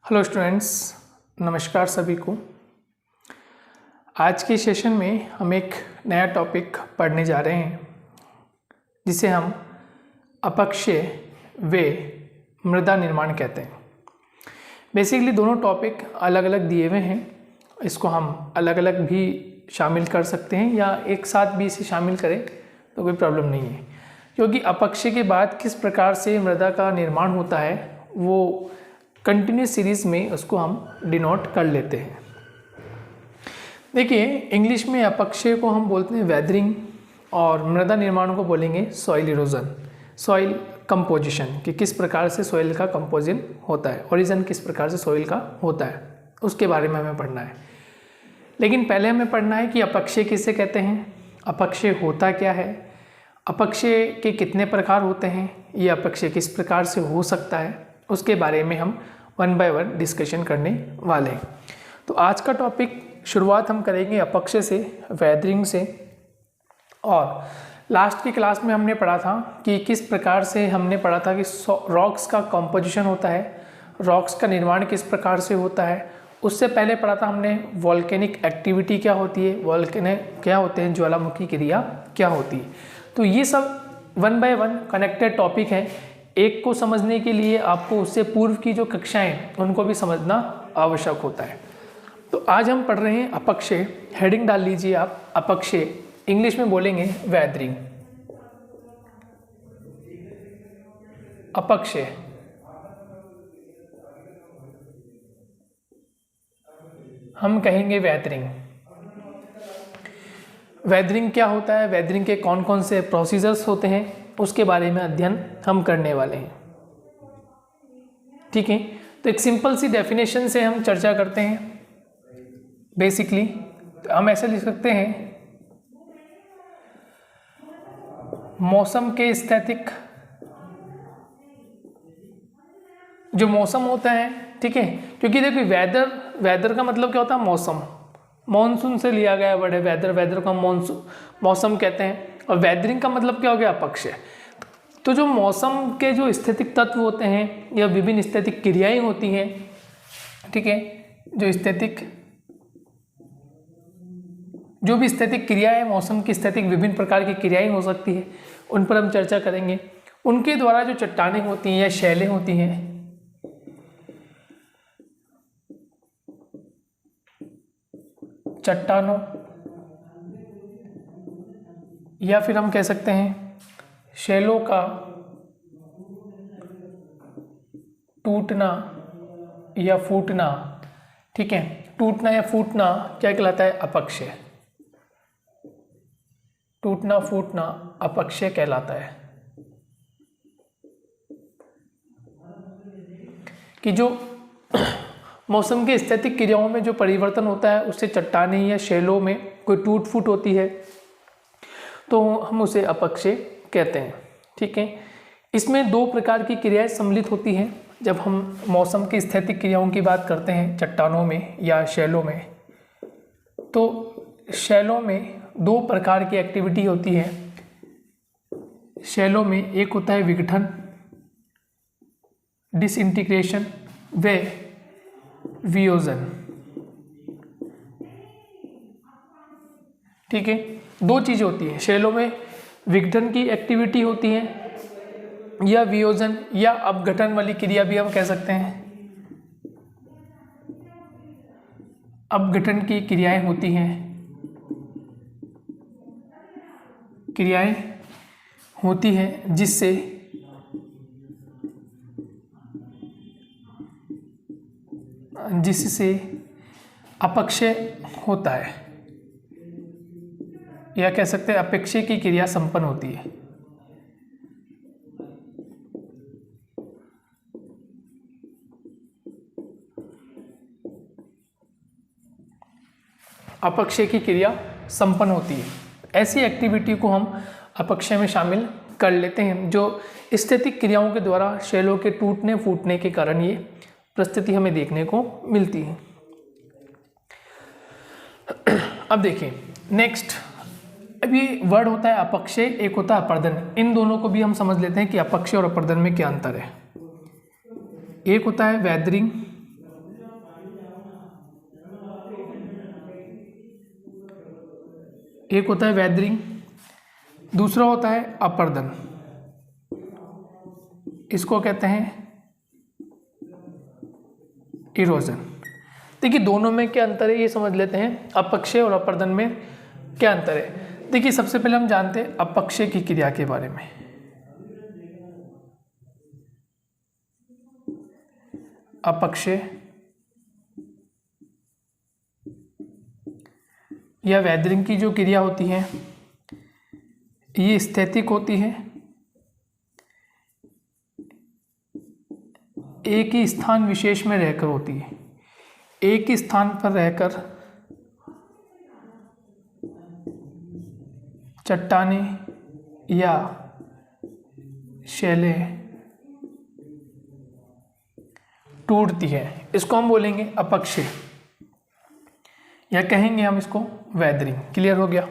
Hello students, नमस्कार सभी को। आज के सेशन में हम एक नया टॉपिक पढ़ने जा रहे हैं जिसे हम अपक्षय व मृदा निर्माण कहते हैं। बेसिकली दोनों टॉपिक अलग अलग दिए हुए हैं, इसको हम अलग अलग भी शामिल कर सकते हैं या एक साथ भी इसे शामिल करें तो कोई प्रॉब्लम नहीं है, क्योंकि अपक्षय के बाद किस प्रकार से मृदा का निर्माण होता है वो कंटिन्यूस सीरीज में उसको हम डिनोट कर लेते हैं। देखिए, इंग्लिश में अपक्षय को हम बोलते हैं वेदरिंग और मृदा निर्माण को बोलेंगे सॉइल इरोजन, सॉइल कंपोजिशन, कि किस प्रकार से सॉइल का कंपोजिशन होता है, ओरिजिन किस प्रकार से सॉइल का होता है, उसके बारे में हमें पढ़ना है। लेकिन पहले हमें पढ़ना है कि अपक्षय किसे कहते हैं, अपक्षय होता क्या है, अपक्षय के कितने प्रकार होते हैं, ये अपक्षय किस प्रकार से हो सकता है, उसके बारे में हम वन बाय वन डिस्कशन करने वाले हैं। तो आज का टॉपिक शुरुआत हम करेंगे अपक्षय से, वेदरिंग से। और लास्ट की क्लास में हमने पढ़ा था कि किस प्रकार से हमने पढ़ा था कि रॉक्स का कंपोजिशन होता है, रॉक्स का निर्माण किस प्रकार से होता है। उससे पहले पढ़ा था हमने वॉल्केनिक एक्टिविटी क्या होती है, वॉल्केनिक क्या होते हैं, ज्वालामुखी क्रिया क्या होती है। तो ये सब one by one connected topic हैं। एक को समझने के लिए आपको उससे पूर्व की जो कक्षाएं उनको भी समझना आवश्यक होता है। तो आज हम पढ़ रहे हैं अपक्षय। हेडिंग डाल लीजिए आप, अपक्षय, इंग्लिश में बोलेंगे वेदरिंग। अपक्षय हम कहेंगे वेदरिंग। वेदरिंग क्या होता है, वेदरिंग के कौन कौन से प्रोसीजर्स होते हैं, उसके बारे में अध्ययन हम करने वाले हैं। ठीक है, तो एक सिंपल सी डेफिनेशन से हम चर्चा करते हैं। बेसिकली तो हम ऐसे लिख सकते हैं, मौसम के स्थैतिक जो मौसम होता है, ठीक है, क्योंकि देखिए वेदर का मतलब क्या होता है, मौसम, मॉनसून से लिया गया वर्ड है वेदर, वेदर को हम मौसम कहते हैं। और वेदरिंग का मतलब क्या हो गया, अपक्षय। तो जो मौसम के जो स्थैतिक तत्व होते हैं या विभिन्न स्थैतिक क्रियाएं होती हैं, ठीक है, जो भी स्थैतिक क्रिया है, मौसम की स्थैतिक विभिन्न प्रकार की क्रियाएं हो सकती है, उन पर हम चर्चा करेंगे। उनके द्वारा जो चट्टानें होती हैं या शैलें होती हैं, चट्टानों या फिर हम कह सकते हैं शैलों का टूटना या फूटना, ठीक है, टूटना या फूटना क्या कहलाता है, अपक्षय। टूटना फूटना अपक्षय कहलाता है। कि जो मौसम के स्थैतिक क्रियाओं में जो परिवर्तन होता है उससे चट्टानें या शैलों में कोई टूट फूट होती है तो हम उसे अपक्षय कहते हैं। ठीक है, इसमें दो प्रकार की क्रियाएं सम्मिलित होती हैं। जब हम मौसम की स्थैतिक क्रियाओं की बात करते हैं चट्टानों में या शैलों में, तो शैलों में दो प्रकार की एक्टिविटी होती है। शैलों में एक होता है विघटन, डिसइंटीग्रेशन व वियोजन। ठीक है, दो चीज़ें होती हैं, शैलों में विघटन की एक्टिविटी होती है या वियोजन या अपघटन वाली क्रिया भी हम कह सकते हैं। अपघटन की क्रियाएं होती हैं, जिससे अपक्षय होता है या कह सकते हैं अपक्षय की क्रिया संपन्न होती है। अपक्षय की क्रिया संपन्न होती है, ऐसी एक्टिविटी को हम अपक्षय में शामिल कर लेते हैं, जो स्थैतिक क्रियाओं के द्वारा शैलों के टूटने फूटने के कारण ये परिस्थिति हमें देखने को मिलती है। अब देखिए नेक्स्ट, अब ये वर्ड होता है अपक्षय, एक होता है अपर्दन। इन दोनों को भी हम समझ लेते हैं कि अपक्षय और अपर्दन में क्या अंतर है। एक होता है वेदरिंग एक होता है वेदरिंग, दूसरा होता है अपर्दन। इसको कहते हैं इरोजन। देखिए दोनों में क्या अंतर है ये समझ लेते हैं, अपक्षय और अपर्दन में क्या अंतर है। देखिए सबसे पहले हम जानते हैं अपक्षय की क्रिया के बारे में। अपक्षय या वेदरिंग की जो क्रिया होती है ये स्थैतिक होती है, एक ही स्थान विशेष में रहकर होती है। एक ही स्थान पर रहकर चट्टानें या शैलें टूटती है, इसको हम बोलेंगे अपक्षय या कहेंगे हम इसको वेदरिंग। क्लियर हो गया।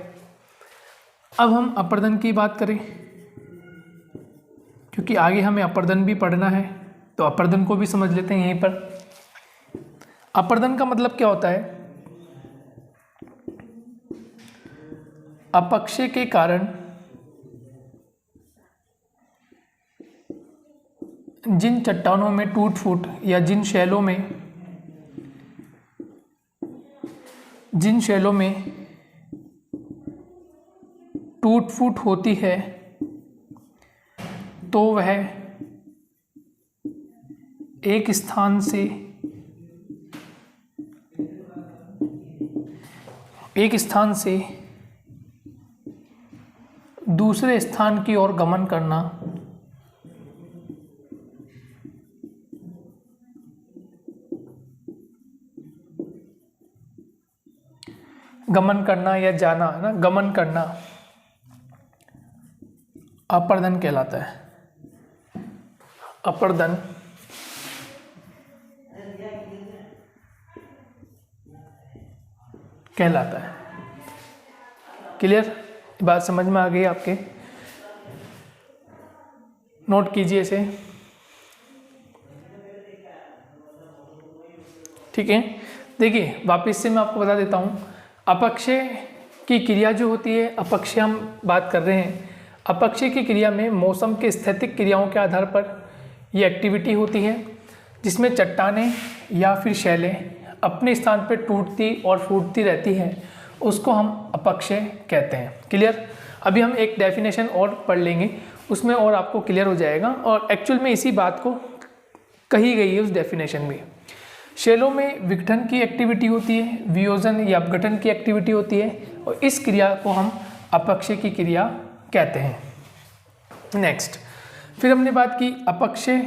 अब हम अपर्दन की बात करें, क्योंकि आगे हमें अपर्दन भी पढ़ना है तो अपर्दन को भी समझ लेते हैं यहीं पर। अपर्दन का मतलब क्या होता है? अपक्षय के कारण जिन चट्टानों में टूट फूट या जिन शैलों में टूट फूट होती है तो वह एक स्थान से दूसरे स्थान की ओर गमन करना या जाना है ना, गमन करना अपर्दन कहलाता है। अपर्दन कहलाता है। क्लियर? बात समझ में आ गई आपके? नोट कीजिए इसे। ठीक है, देखिए वापस से मैं आपको बता देता हूँ। अपक्षय की क्रिया जो होती है, अपक्षय हम बात कर रहे हैं। अपक्षय की क्रिया में मौसम के स्थैतिक क्रियाओं के आधार पर ये एक्टिविटी होती है जिसमें चट्टानें या फिर शैलें अपने स्थान पर टूटती और फूटती रहती है, उसको हम अपक्षय कहते हैं। क्लियर? अभी हम एक डेफिनेशन और पढ़ लेंगे, उसमें और आपको क्लियर हो जाएगा। और एक्चुअल में इसी बात को कही गई है उस डेफिनेशन में। शैलों में विघटन की एक्टिविटी होती है, वियोजन या अपघटन की एक्टिविटी होती है, और इस क्रिया को हम अपक्षय की क्रिया कहते हैं। नेक्स्ट, फिर हमने बात की अपक्षय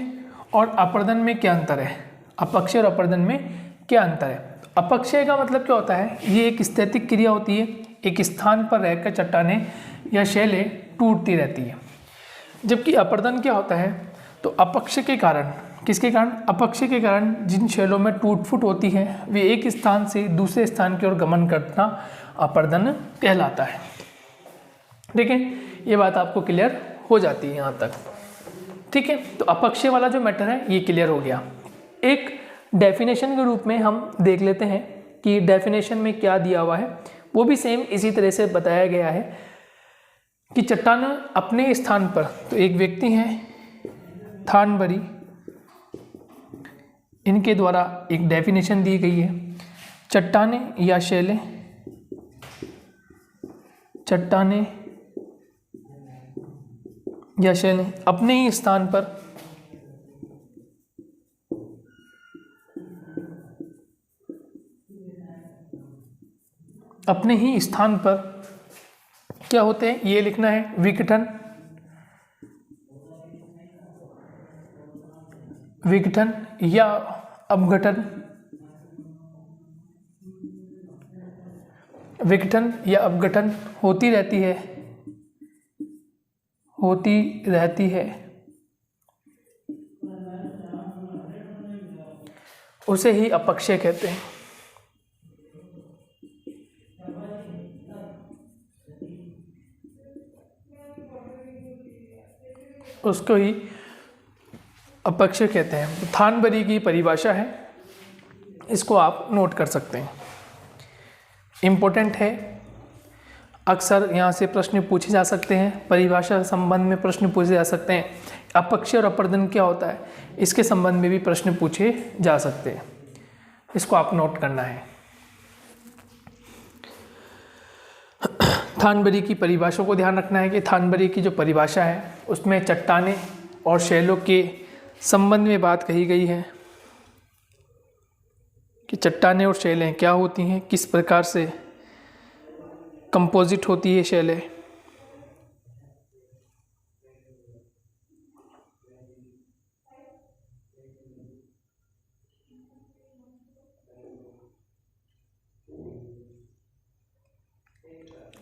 और अपर्दन में क्या अंतर है। अपक्षय और अपर्दन में क्या अंतर है? अपक्षय का मतलब क्या होता है? ये एक स्थैतिक क्रिया होती है, एक स्थान पर रहकर चट्टानें या शैलें टूटती रहती है। जबकि अपर्दन क्या होता है? तो अपक्षय के कारण, किसके कारण? अपक्षय के कारण जिन शैलों में टूट फूट होती है वे एक स्थान से दूसरे स्थान की ओर गमन करना अपर्दन कहलाता है। ठीक है, ये बात आपको क्लियर हो जाती है यहाँ तक। ठीक है, तो अपक्षय वाला जो मैटर है ये क्लियर हो गया। एक डेफिनेशन के रूप में हम देख लेते हैं कि डेफिनेशन में क्या दिया हुआ है। वो भी सेम इसी तरह से बताया गया है कि चट्टान अपने स्थान पर, तो एक व्यक्ति हैं थानबरी, इनके द्वारा एक डेफिनेशन दी गई है। चट्टानें या शैलें, चट्टानें या शैलें अपने ही स्थान पर क्या होते हैं, ये लिखना है। विघटन या अपघटन, विघटन या अपघटन होती रहती है, उसे ही अपक्षय कहते हैं। उसको ही अपक्षय कहते हैं। तो थानबरी की परिभाषा है, इसको आप नोट कर सकते हैं, इम्पोर्टेंट है। अक्सर यहाँ से प्रश्न पूछे जा सकते हैं, परिभाषा संबंध में प्रश्न पूछे जा सकते हैं, अपक्षय और अपर्दन क्या होता है इसके संबंध में भी प्रश्न पूछे जा सकते हैं। इसको आप नोट करना है। थानबरी की परिभाषा को ध्यान रखना है कि थानबरी की जो परिभाषा है उसमें चट्टानें और शैलों के संबंध में बात कही गई है कि चट्टानें और शैलें क्या होती हैं, किस प्रकार से कंपोजिट होती है शैलें।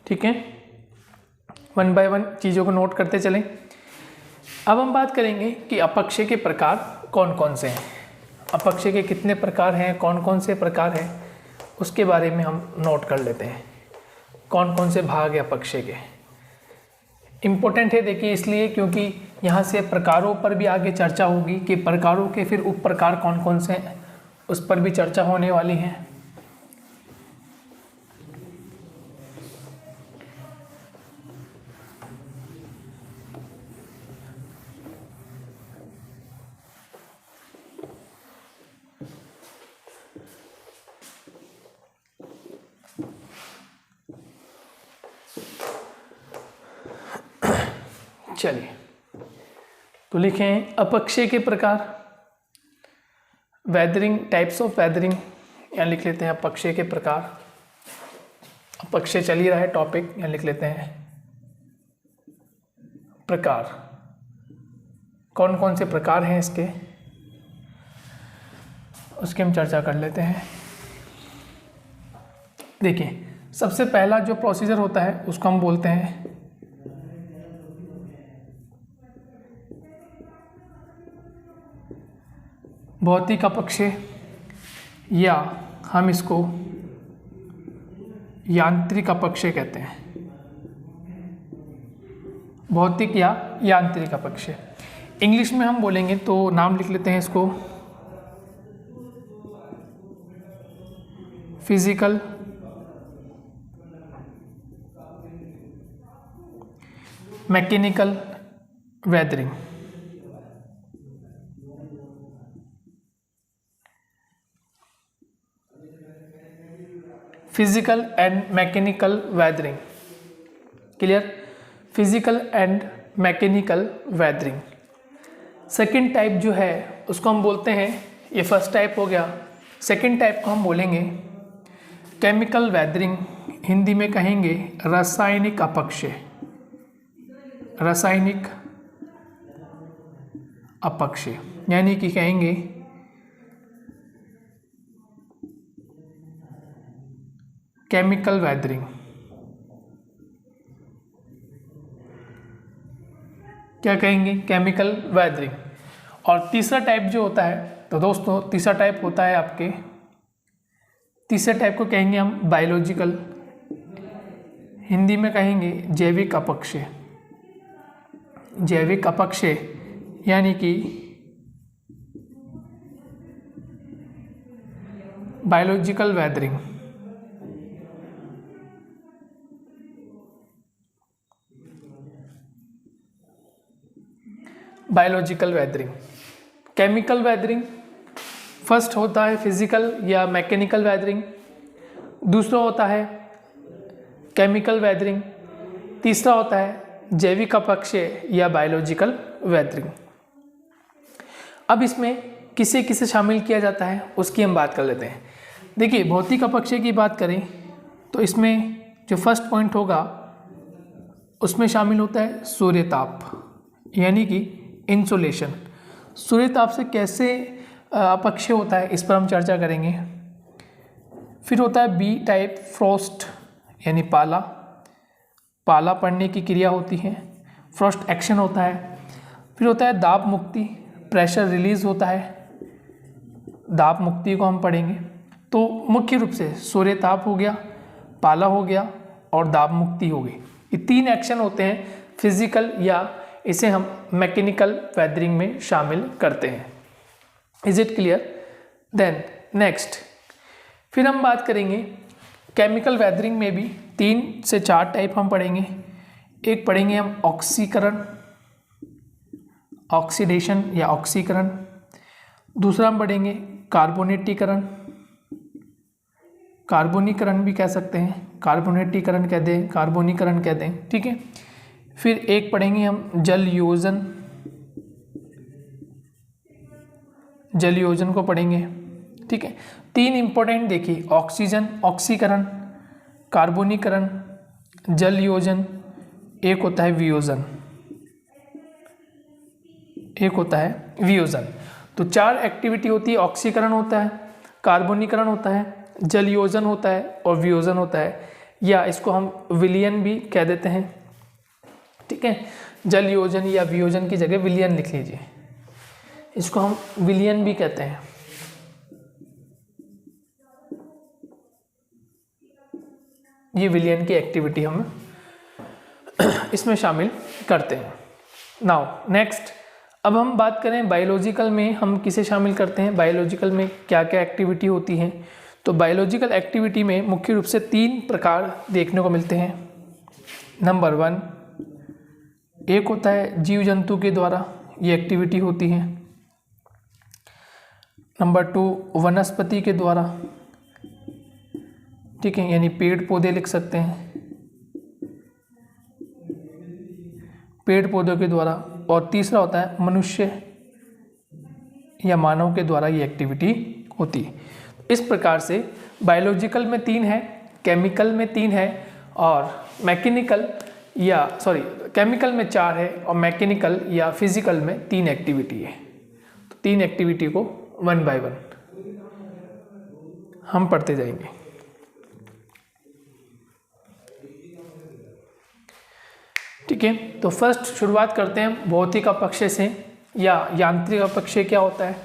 ठीक है, वन बाय वन चीज़ों को नोट करते चलें। अब हम बात करेंगे कि अपक्षय के प्रकार कौन कौन से हैं, अपक्षय के कितने प्रकार हैं, कौन कौन से प्रकार हैं, उसके बारे में हम नोट कर लेते हैं। कौन कौन से भाग है अपक्षय के, इम्पोर्टेंट है देखिए इसलिए क्योंकि यहाँ से प्रकारों पर भी आगे चर्चा होगी कि प्रकारों के फिर उप प्रकार कौन कौन से हैं, उस पर भी चर्चा होने वाली है। चलिए तो लिखें अपक्षय के प्रकार, वेदरिंग, टाइप्स ऑफ वेदरिंग, यहाँ लिख लेते हैं अपक्षय के प्रकार। अपक्षय चल ही रहा है टॉपिक, यहाँ लिख लेते हैं प्रकार। कौन कौन से प्रकार हैं इसके, उसकी हम चर्चा कर लेते हैं। देखिए सबसे पहला जो प्रोसीजर होता है उसको हम बोलते हैं भौतिक अपक्षय, या हम इसको यांत्रिक अपक्षय कहते हैं। भौतिक या यांत्रिक अपक्षय, इंग्लिश में हम बोलेंगे तो नाम लिख लेते हैं इसको physical mechanical weathering. Physical and mechanical weathering, clear, physical and mechanical weathering. Second type जो है उसको हम बोलते हैं, ये फर्स्ट टाइप हो गया, सेकंड टाइप को हम बोलेंगे केमिकल वेदरिंग, हिंदी में कहेंगे रासायनिक अपक्षय। रासायनिक अपक्षय यानी कि कहेंगे केमिकल वेदरिंग। क्या कहेंगे, केमिकल वेदरिंग। और तीसरा टाइप जो होता है, तो दोस्तों तीसरा टाइप होता है आपके, तीसरे टाइप को कहेंगे हम बायोलॉजिकल, हिंदी में कहेंगे जैविक अपक्षय। जैविक अपक्षय यानी कि biological weathering. Biological weathering, chemical weathering first होता है फिजिकल या मैकेनिकल वेदरिंग, दूसरा होता है केमिकल वेदरिंग, तीसरा होता है जैविक अपक्षय या बायोलॉजिकल वेदरिंग। अब इसमें किसे किसे शामिल किया जाता है उसकी हम बात कर लेते हैं। देखिए भौतिक अपक्षय की बात करें तो इसमें जो फर्स्ट पॉइंट होगा उसमें शामिल होता है सूर्यताप यानी कि इंसोलेशन। सूर्यताप से कैसे अपक्षय होता है इस पर हम चर्चा करेंगे। फिर होता है बी टाइप फ्रॉस्ट यानी पाला, पाला पड़ने की क्रिया होती है, फ्रॉस्ट एक्शन होता है। फिर होता है दाब मुक्ति, प्रेशर रिलीज होता है, दाब मुक्ति को हम पढ़ेंगे। तो मुख्य रूप से सूर्यताप हो गया, पाला हो गया और दाब मुक्ति हो गई, ये तीन एक्शन होते हैं फिजिकल या इसे हम मैकेनिकल वेदरिंग में शामिल करते हैं। Is it clear? Then next फिर हम बात करेंगे केमिकल वेदरिंग में भी 3 से 4 टाइप हम पढ़ेंगे। एक पढ़ेंगे हम ऑक्सीकरण, ऑक्सीडेशन या ऑक्सीकरण। दूसरा हम पढ़ेंगे कार्बोनेटीकरण, कार्बोनीकरण भी कह सकते हैं, कार्बोनेटीकरण कह दें, कार्बोनीकरण कह दें, ठीक है। फिर एक पढ़ेंगे हम जल योजन, जल योजन को पढ़ेंगे, ठीक है। 3 इंपॉर्टेंट देखिए, ऑक्सीजन, ऑक्सीकरण, कार्बोनीकरण, जल योजन, एक होता है वियोजन, एक होता है वियोजन। तो 4 एक्टिविटी होती है, ऑक्सीकरण होता है, कार्बोनीकरण होता है, जल योजन होता है और वियोजन होता है, या इसको हम विलयन भी कह देते हैं, ठीक है। जल योजन या वियोजन की जगह विलयन लिख लीजिए, इसको हम विलयन भी कहते हैं। ये विलयन की एक्टिविटी हम इसमें शामिल करते हैं। नाउ नेक्स्ट, अब हम बात करें बायोलॉजिकल में हम किसे शामिल करते हैं, बायोलॉजिकल में क्या क्या एक्टिविटी होती है। तो बायोलॉजिकल एक्टिविटी में मुख्य रूप से 3 प्रकार देखने को मिलते हैं। नंबर 1, एक होता है जीव जंतु के द्वारा ये एक्टिविटी होती है। नंबर 2, वनस्पति के द्वारा, ठीक है, यानी पेड़ पौधे लिख सकते हैं, पेड़ पौधों के द्वारा। और तीसरा होता है मनुष्य या मानव के द्वारा ये एक्टिविटी होती है। इस प्रकार से बायोलॉजिकल में 3 है, केमिकल में 3 है और मैकेनिकल या केमिकल में 4 है और मैकेनिकल या फिजिकल में 3 एक्टिविटी है। तो 3 एक्टिविटी को 1 बाय 1 हम पढ़ते जाएंगे। ठीक है, तो फर्स्ट शुरुआत करते हैं भौतिक अपक्षय से या यांत्रिक अपक्षय क्या होता है,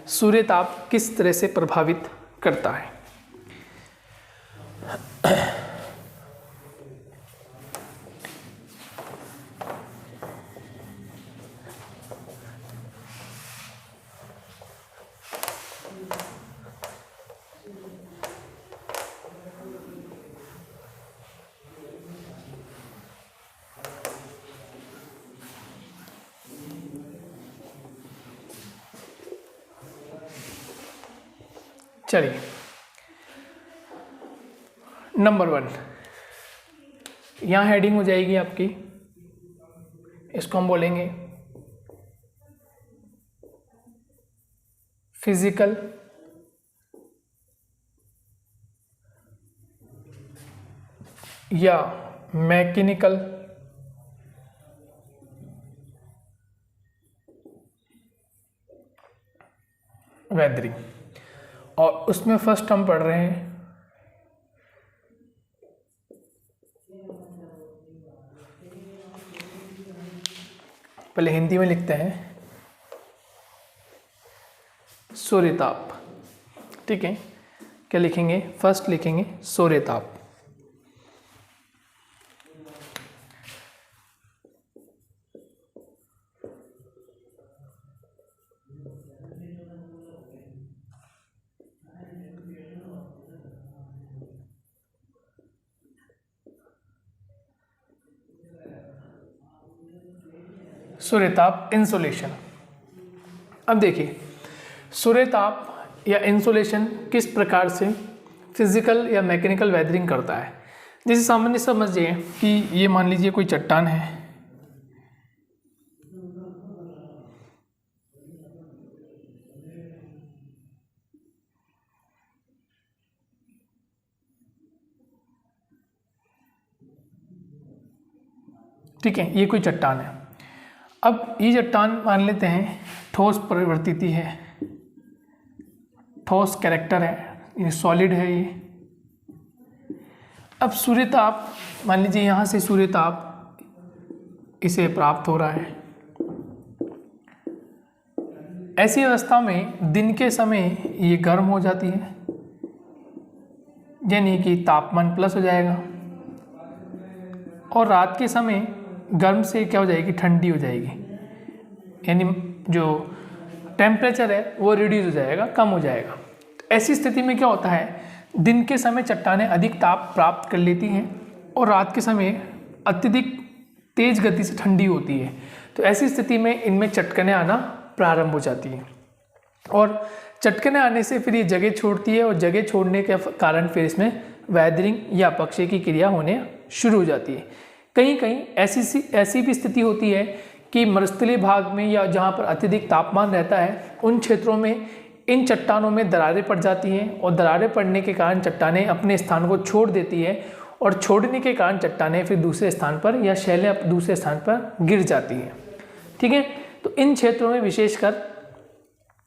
सूर्य ताप किस तरह से प्रभावित करता है। चलिए, नंबर 1 यहाँ हेडिंग हो जाएगी आपकी, इसको हम बोलेंगे फिजिकल या मैकेनिकल वेदरिंग। और उसमें फर्स्ट हम पढ़ रहे हैं पहले हिंदी में लिखते हैं सूर्यताप। ठीक है, क्या लिखेंगे, फर्स्ट लिखेंगे सूर्यताप। सूर्यताप इंसोलेशन। अब देखिए, सूर्यताप या इंसोलेशन किस प्रकार से फिजिकल या मैकेनिकल वेदरिंग करता है। जैसे सामान्य समझिए कि ये मान लीजिए कोई चट्टान है, ठीक है, ये कोई चट्टान है। अब ये चट्टान मान लेते हैं ठोस प्रवृत्ति है, ठोस कैरेक्टर है, ये सॉलिड है ये। अब सूर्यताप मान लीजिए यहाँ से सूर्यताप इसे प्राप्त हो रहा है। ऐसी अवस्था में दिन के समय ये गर्म हो जाती है, यानी कि तापमान प्लस हो जाएगा, और रात के समय गर्म से क्या हो जाएगी, ठंडी हो जाएगी, यानी जो टेम्परेचर है वो रिड्यूस हो जाएगा, कम हो जाएगा। ऐसी स्थिति में क्या होता है, दिन के समय चट्टानें अधिक ताप प्राप्त कर लेती हैं और रात के समय अत्यधिक तेज गति से ठंडी होती है। तो ऐसी स्थिति में इनमें चटकने आना प्रारंभ हो जाती हैं और चटकने आने से फिर ये जगह छोड़ती है और जगह छोड़ने के कारण फिर इसमें वेदरिंग या अपक्षय की क्रिया होने शुरू हो जाती है। कहीं कहीं ऐसी भी स्थिति होती है कि मरुस्थलीय भाग में या जहाँ पर अत्यधिक तापमान रहता है उन क्षेत्रों में इन चट्टानों में दरारें पड़ जाती हैं और दरारें पड़ने के कारण चट्टानें अपने स्थान को छोड़ देती है और छोड़ने के कारण चट्टानें फिर दूसरे स्थान पर या शैलें दूसरे स्थान पर गिर जाती हैं। ठीक है, तो इन क्षेत्रों में विशेषकर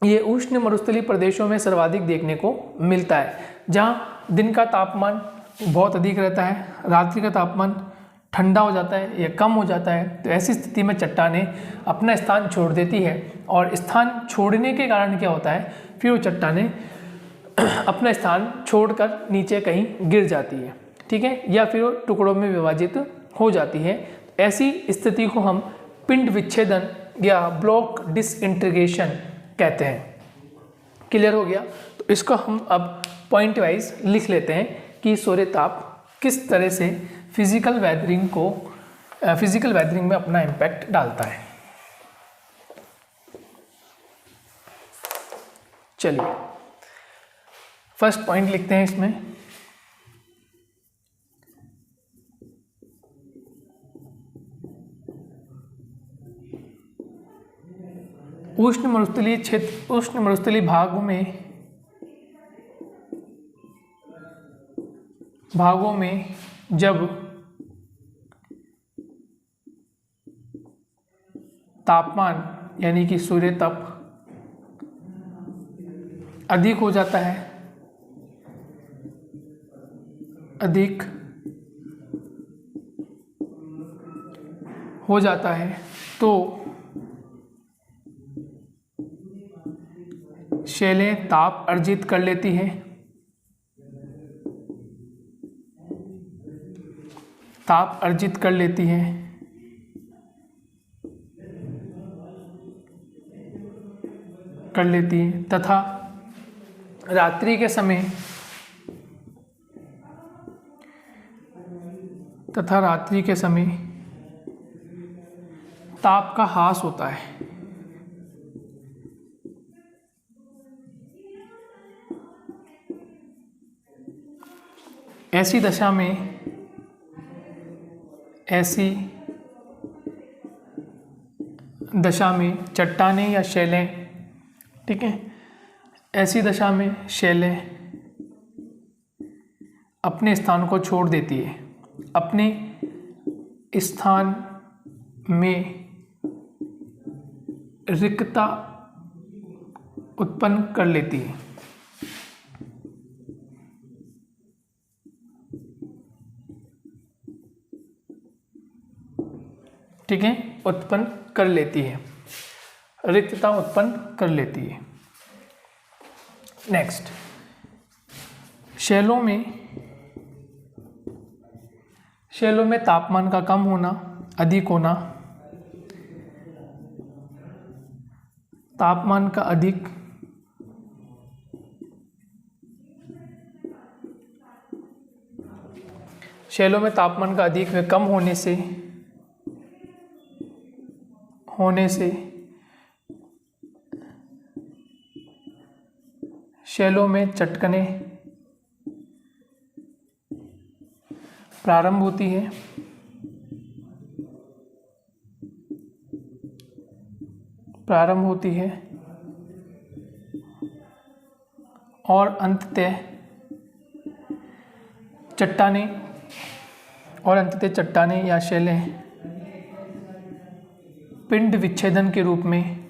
ये उष्ण मरुस्थलीय प्रदेशों में सर्वाधिक देखने को मिलता है, जहाँ दिन का तापमान बहुत अधिक रहता है, रात्रि का तापमान ठंडा हो जाता है या कम हो जाता है। तो ऐसी स्थिति में चट्टानें अपना स्थान छोड़ देती है और स्थान छोड़ने के कारण क्या होता है, फिर वो चट्टानें अपना स्थान छोड़कर नीचे कहीं गिर जाती है। ठीक है, या फिर वो टुकड़ों में विभाजित हो जाती है। ऐसी स्थिति को हम पिंड विच्छेदन या ब्लॉक डिसइंटीग्रेशन कहते हैं। क्लियर हो गया? तो इसको हम अब पॉइंट वाइज लिख लेते हैं कि सूर्य ताप किस तरह से फिजिकल वेदरिंग में अपना इम्पैक्ट डालता है। चलिए फर्स्ट पॉइंट लिखते हैं इसमें। उष्ण मरुस्थलीय भागों में जब तापमान यानी कि सूर्य तप अधिक हो जाता है, तो शैलें ताप अर्जित कर लेती हैं, तथा रात्रि के समय ताप का ह्रास होता है। ऐसी दशा में चट्टानें या शैलें, ठीक है, ऐसी दशा में शैलें अपने स्थान को छोड़ देती है, अपने स्थान में रिक्तता उत्पन्न कर लेती है। ठीक है, उत्पन्न कर लेती है, रिक्तता उत्पन्न कर लेती है। नेक्स्ट, शैलों में तापमान का कम होना, अधिक होना, तापमान का अधिक शैलों में तापमान का अधिक व कम होने से शैलों में चटकने प्रारंभ होती है और अंततः चट्टानें या शैलें पिंड विच्छेदन के रूप में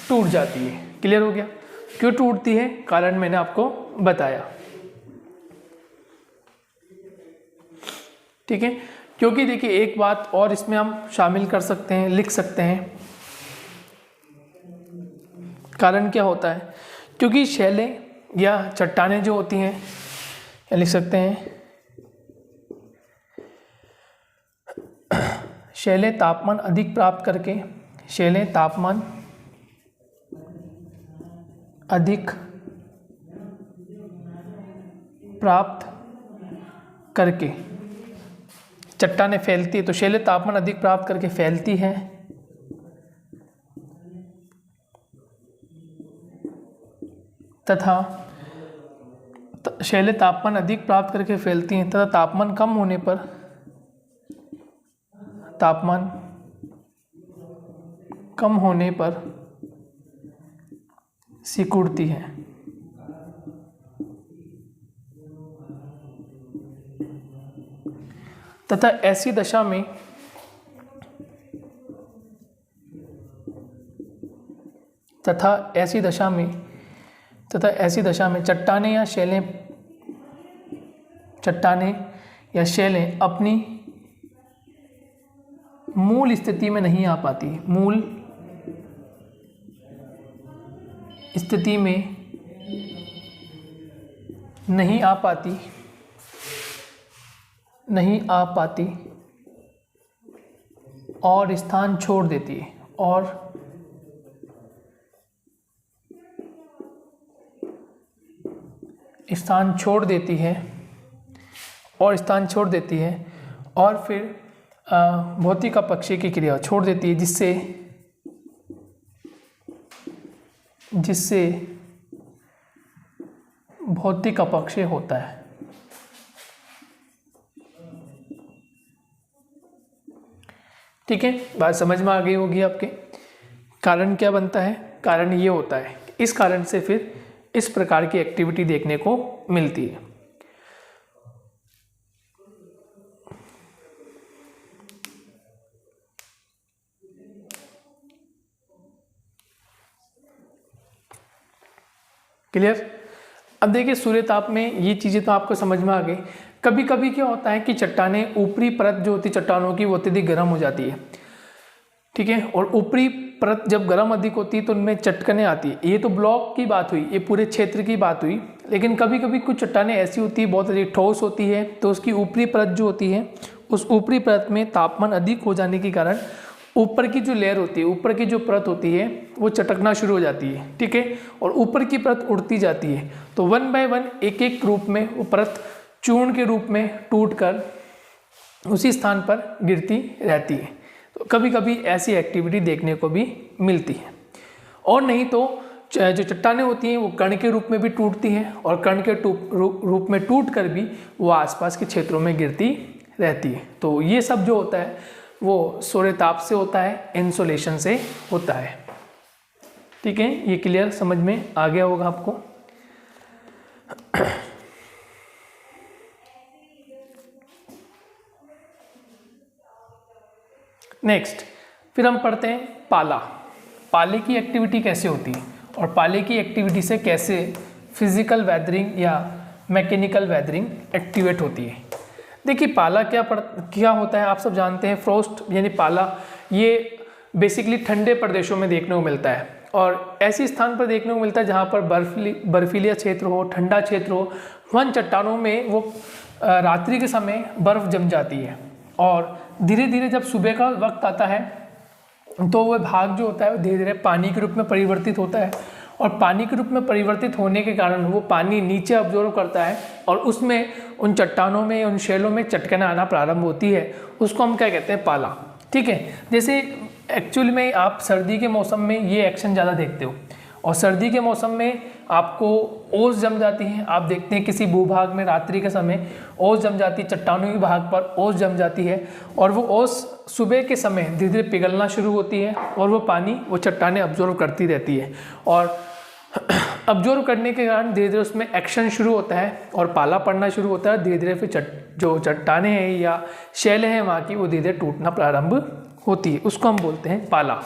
टूट जाती है। क्लियर हो गया? क्यों टूटती है, कारण मैंने आपको बताया। ठीक है, क्योंकि देखिए एक बात और इसमें हम शामिल कर सकते हैं, लिख सकते हैं। कारण क्या होता है? क्योंकि शैलें या चट्टानें जो होती हैं, या लिख सकते हैं शैलेय तापमान अधिक प्राप्त करके, शैलेय तापमान अधिक प्राप्त करके चट्टानें फैलती है। तो शैलेय तापमान अधिक प्राप्त करके फैलती है तथा शैलेय तापमान अधिक प्राप्त करके फैलती हैं तथा तापमान कम होने पर सिकुड़ती है। तथा ऐसी दशा में चट्टानें या शैलें अपनी मूल स्थिति में नहीं आ पाती, और स्थान छोड़ देती है, और फिर भौतिक अपक्षय की क्रिया छोड़ देती है, जिससे भौतिक अपक्षय होता है। ठीक है, बात समझ में आ गई होगी आपके। कारण क्या बनता है? कारण ये होता है, इस कारण से फिर इस प्रकार की एक्टिविटी देखने को मिलती है। क्लियर? अब देखिए सूर्यताप में ये चीज़ें तो आपको समझ में आ गई। कभी कभी क्या होता है कि चट्टानें, ऊपरी परत जो होती है चट्टानों की, वो अत्यधिक गर्म हो जाती है। ठीक है, और ऊपरी परत जब गर्म अधिक होती है तो उनमें चटकने आती है। ये तो ब्लॉक की बात हुई, ये पूरे क्षेत्र की बात हुई। लेकिन कभी कभी कुछ चट्टानें ऐसी होती है, बहुत अधिक ठोस होती है, तो उसकी ऊपरी परत जो होती है, उस ऊपरी परत में तापमान अधिक हो जाने के कारण ऊपर की जो लेयर होती है, ऊपर की जो परत होती है, वो चटकना शुरू हो जाती है। ठीक है, और ऊपर की परत उड़ती जाती है। तो 1 बाय 1 एक एक रूप में वो परत चूर्ण के रूप में टूटकर उसी स्थान पर गिरती रहती है। तो कभी कभी ऐसी एक्टिविटी देखने को भी मिलती है। और नहीं तो जो चट्टानें होती हैं वो कण के रूप में भी टूटती हैं, और कण के रूप में टूट कर भी वो आसपास के क्षेत्रों में गिरती रहती है। तो ये सब जो होता है वो सूर्यताप से होता है, इंसोलेशन से होता है। ठीक है, ये क्लियर समझ में आ गया होगा आपको। नेक्स्ट फिर हम पढ़ते हैं पाला। पाले की एक्टिविटी कैसे होती है और पाले की एक्टिविटी से कैसे फिजिकल वेदरिंग या मैकेनिकल वेदरिंग एक्टिवेट होती है। देखिए पाला क्या होता है, आप सब जानते हैं। फ्रोस्ट यानी पाला, ये बेसिकली ठंडे प्रदेशों में देखने को मिलता है, और ऐसी स्थान पर देखने को मिलता है जहाँ पर बर्फीला क्षेत्र हो, ठंडा क्षेत्र हो। वन चट्टानों में वो रात्रि के समय बर्फ़ जम जाती है, और धीरे धीरे जब सुबह का वक्त आता है तो वह भाग जो होता है वो धीरे धीरे पानी के रूप में परिवर्तित होता है, और पानी के रूप में परिवर्तित होने के कारण वो पानी नीचे अब्जॉर्व करता है, और उसमें उन चट्टानों में, उन शैलों में चटकना आना प्रारंभ होती है। उसको हम क्या कहते हैं? पाला। ठीक है, जैसे एक्चुअली में आप सर्दी के मौसम में ये एक्शन ज़्यादा देखते हो, और सर्दी के मौसम में आपको ओस जम जाती है। आप देखते हैं किसी भूभाग में रात्रि के समय ओस जम जाती है, चट्टानों के भाग पर ओस जम जाती है, और वो ओस सुबह के समय धीरे धीरे पिघलना शुरू होती है, और वो पानी वो चट्टानें अब्जॉर्व करती रहती है, और अब्जॉर्व करने के कारण धीरे धीरे उसमें एक्शन शुरू होता है और पाला पड़ना शुरू होता है। धीरे धीरे फिर जो चट्टानें हैं या शैलें हैं वहाँ की, वो धीरे धीरे टूटना प्रारंभ होती है। उसको हम बोलते हैं पाला।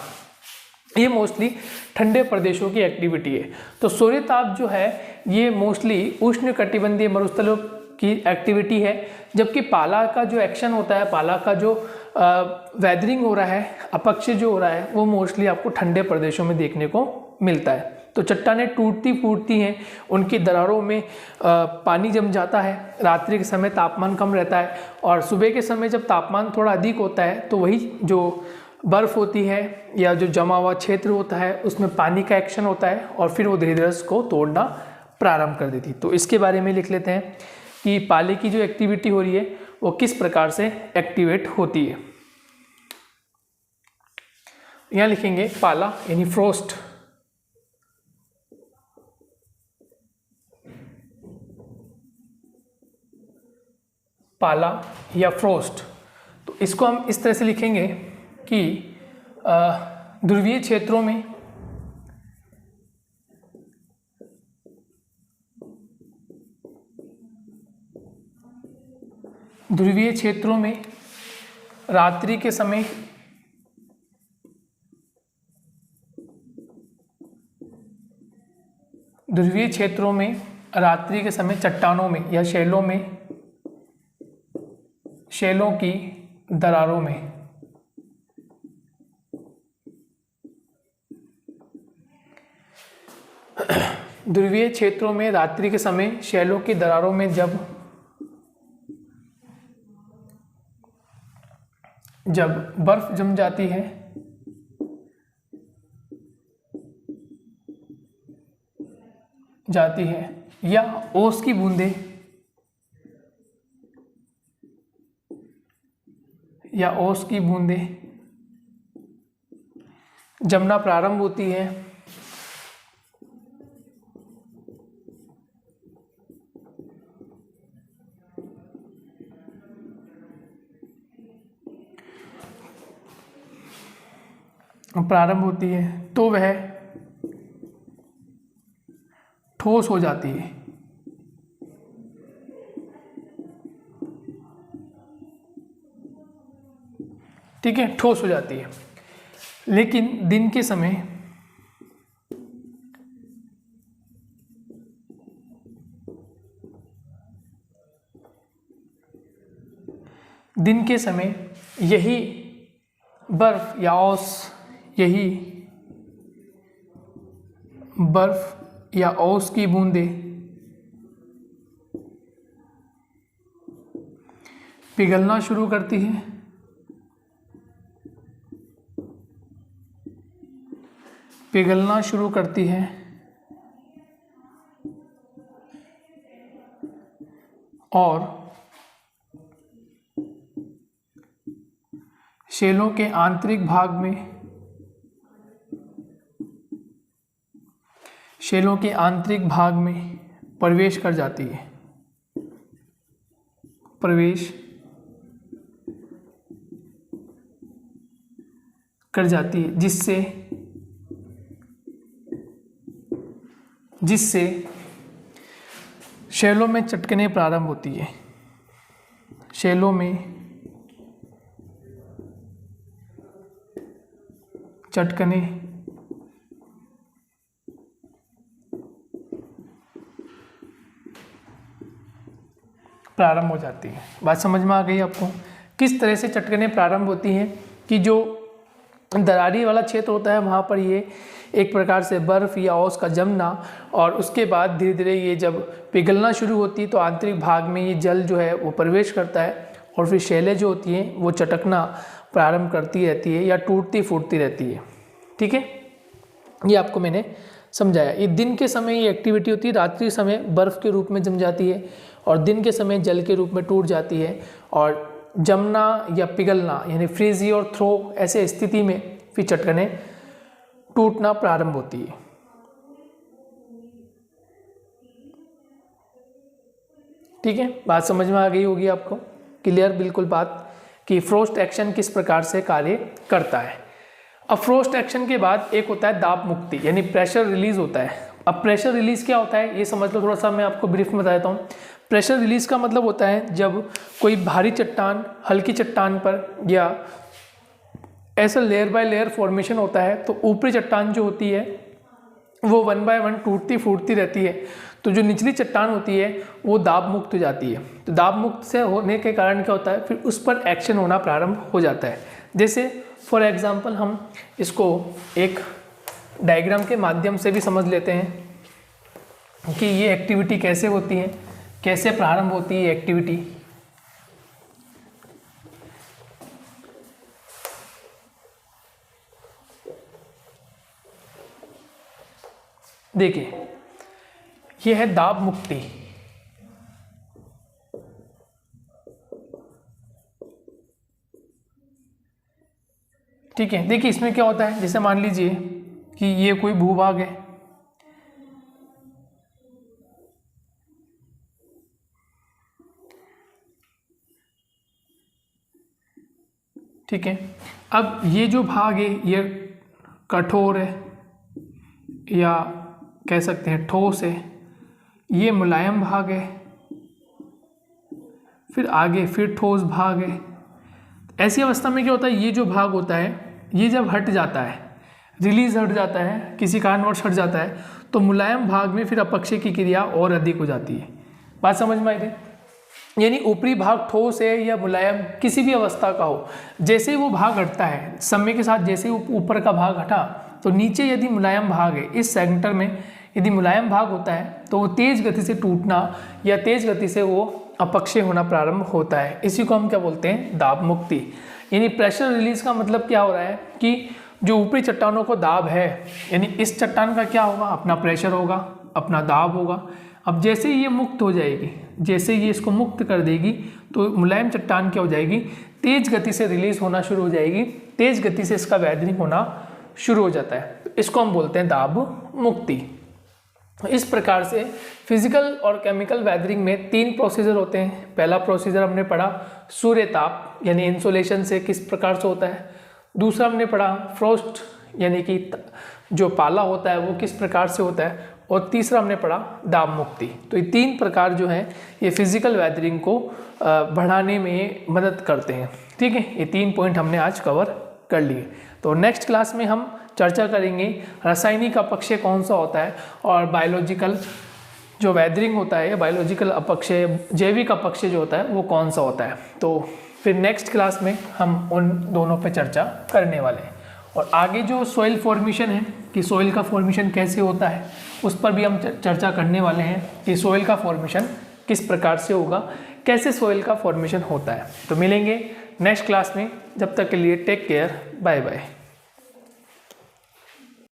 ये मोस्टली ठंडे प्रदेशों की एक्टिविटी है। तो सूर्यताप जो है ये मोस्टली उष्णकटिबंधीय मरुस्थलों की एक्टिविटी है, जबकि पाला का जो एक्शन होता है, पाला का जो वेदरिंग हो रहा है, अपक्षय जो हो रहा है, वो मोस्टली आपको ठंडे प्रदेशों में देखने को मिलता है। तो चट्टानें टूटती फूटती हैं, उनकी दरारों में पानी जम जाता है। रात्रि के समय तापमान कम रहता है और सुबह के समय जब तापमान थोड़ा अधिक होता है तो वही जो बर्फ़ होती है या जो जमा हुआ क्षेत्र होता है उसमें पानी का एक्शन होता है और फिर वो धीरे धीरे उसको तोड़ना प्रारंभ कर देती। तो इसके बारे में लिख लेते हैं कि पाले की जो एक्टिविटी हो रही है वो किस प्रकार से एक्टिवेट होती है। यहाँ लिखेंगे पाला यानी फ्रोस्ट। पाला या फ्रोस्ट, तो इसको हम इस तरह से लिखेंगे कि ध्रुवीय क्षेत्रों में रात्रि के समय चट्टानों में या शैलों की दरारों में ध्रुवीय क्षेत्रों में रात्रि के समय शैलों की दरारों में जब बर्फ जम जाती है या ओस की बूंदें जमना प्रारंभ होती है तो वह ठोस हो जाती है। ठीक है, ठोस हो जाती है। लेकिन दिन के समय यही बर्फ या ओस की बूंदें पिघलना शुरू करती है और शैलों के आंतरिक भाग में प्रवेश कर जाती है जिससे शैलों में चटकने प्रारंभ होती है। शैलों में चटकने प्रारंभ हो जाती है। बात समझ में आ गई आपको? किस तरह से चटकने प्रारंभ होती हैं कि जो दरारी वाला क्षेत्र होता है वहाँ पर ये एक प्रकार से बर्फ़ या ओस का जमना और उसके बाद धीरे धीरे ये जब पिघलना शुरू होती है तो आंतरिक भाग में ये जल जो है वो प्रवेश करता है और फिर शैलें जो होती हैं वो चटकना प्रारंभ करती रहती है या टूटती फूटती रहती है। ठीक है, ये आपको मैंने समझाया। ये दिन के समय ये एक्टिविटी होती है, रात्रि समय बर्फ़ के रूप में जम जाती है और दिन के समय जल के रूप में टूट जाती है और जमना या पिघलना यानी फ्रीजी और थ्रो ऐसे स्थिति में फिर चटकने टूटना प्रारंभ होती है। ठीक है, बात समझ में आ गई होगी आपको? क्लियर बिल्कुल बात कि फ्रोस्ट एक्शन किस प्रकार से कार्य करता है। अब फ्रोस्ट एक्शन के बाद एक होता है दाब मुक्ति यानी प्रेशर रिलीज होता है। अब प्रेशर रिलीज क्या होता है ये समझ लो थोड़ा सा, मैं आपको ब्रीफ में बता देता हूँ। प्रेशर रिलीज का मतलब होता है जब कोई भारी चट्टान हल्की चट्टान पर या ऐसा लेयर बाय लेयर फॉर्मेशन होता है तो ऊपरी चट्टान जो होती है वो 1 बाय 1 टूटती फूटती रहती है, तो जो निचली चट्टान होती है वो दाब मुक्त हो जाती है। तो दाब मुक्त से होने के कारण क्या होता है, फिर उस पर एक्शन होना प्रारंभ हो जाता है। जैसे फॉर एग्जांपल हम इसको एक डायग्राम के माध्यम से भी समझ लेते हैं कि ये एक्टिविटी कैसे होती है, कैसे प्रारंभ होती है एक्टिविटी। देखिए ये है दाब मुक्ति। ठीक है, देखिए इसमें क्या होता है, जैसे मान लीजिए कि ये कोई भूभाग है, ठीक है। अब ये जो भाग है ये कठोर है या कह सकते हैं ठोस है, ये मुलायम भाग है, फिर आगे फिर ठोस भाग है। ऐसी अवस्था में क्या होता है, ये जो भाग होता है ये जब हट जाता है, रिलीज हट जाता है, किसी कारणवश हट जाता है, तो मुलायम भाग में फिर अपक्षय की क्रिया और अधिक हो जाती है। बात समझ में आई थी? यानी ऊपरी भाग ठोस है या मुलायम किसी भी अवस्था का हो, जैसे वो भाग हटता है समय के साथ, जैसे ऊपर का भाग हटा तो नीचे यदि मुलायम भाग है, इस सेंटर में यदि मुलायम भाग होता है तो वो तेज गति से टूटना या तेज गति से वो अपक्षय होना प्रारंभ होता है। इसी को हम क्या बोलते हैं, दाब मुक्ति। यानी प्रेशर रिलीज का मतलब क्या हो रहा है कि जो ऊपरी चट्टानों को दाब है, यानी इस चट्टान का क्या होगा, अपना प्रेशर होगा, अपना दाब होगा। अब जैसे ये मुक्त हो जाएगी, जैसे ये इसको मुक्त कर देगी तो मुलायम चट्टान क्या हो जाएगी, तेज गति से रिलीज होना शुरू हो जाएगी, तेज गति से इसका वैदनिंग होना शुरू हो जाता है। तो इसको हम बोलते हैं दाब मुक्ति। इस प्रकार से फिजिकल और केमिकल वेदरिंग में 3 प्रोसीजर होते हैं। पहला प्रोसीजर हमने पढ़ा सूर्य ताप यानी इंसोलेशन से किस प्रकार से होता है। दूसरा हमने पढ़ा फ्रोस्ट यानी कि जो पाला होता है वो किस प्रकार से होता है। और तीसरा हमने पढ़ा दाब मुक्ति। तो ये 3 प्रकार जो हैं ये फिजिकल वेदरिंग को बढ़ाने में मदद करते हैं। ठीक है, ये 3 पॉइंट हमने आज कवर कर लिए। तो नेक्स्ट क्लास में हम चर्चा करेंगे रासायनिक अपक्षय कौन सा होता है और बायोलॉजिकल जो वेदरिंग होता है, बायोलॉजिकल अपक्षय, जैविक अपक्षय जो होता है वो कौन सा होता है। तो फिर नेक्स्ट क्लास में हम उन दोनों पे चर्चा करने वाले हैं। और आगे जो सॉइल फॉर्मेशन है कि सॉइल का फॉर्मेशन कैसे होता है उस पर भी हम चर्चा करने वाले हैं कि सॉइल का फॉर्मेशन किस प्रकार से होगा, कैसे सॉइल का फॉर्मेशन होता है। तो मिलेंगे नेक्स्ट क्लास में, जब तक के लिए टेक केयर, बाय बाय।